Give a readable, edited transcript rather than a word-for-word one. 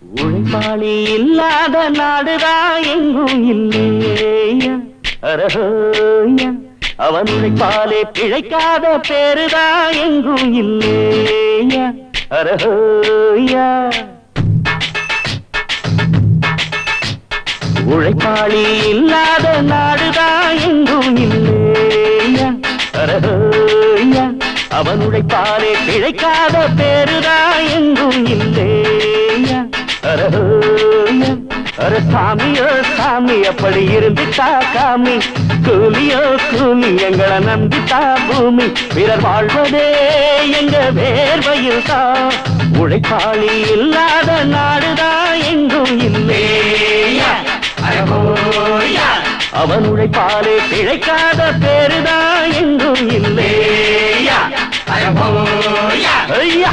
உழைப்பாளி இல்லாத நாடுதான் எங்கும் இல்லையா அரஹோயா அவன் உழைப்பாலே பிழைக்காத பேருதான் எங்கும் இல்லையா அரஹோயா உழைப்பாளி இல்லாத நாடுதான் எங்கும் இல்லையா அரஹோயா அவன் உழைப்பாலே பிழைக்காத பேருதான் எங்கும் இல்லையா அரஹோயா அர சாமியோ சாமி அப்படி இருந்துட்டா காமி கூலியோ கூலி எங்களை நம்பித்தா பூமி பிறர் வாழ்வதே எங்க வேர்வையில் தான் உழைப்பாளி இல்லாத நாடுதான் எங்கும் இல்லையா அவன் உழைப்பாலே பிழைக்காத பேருதான் எங்கும் இல்லையா ஐயா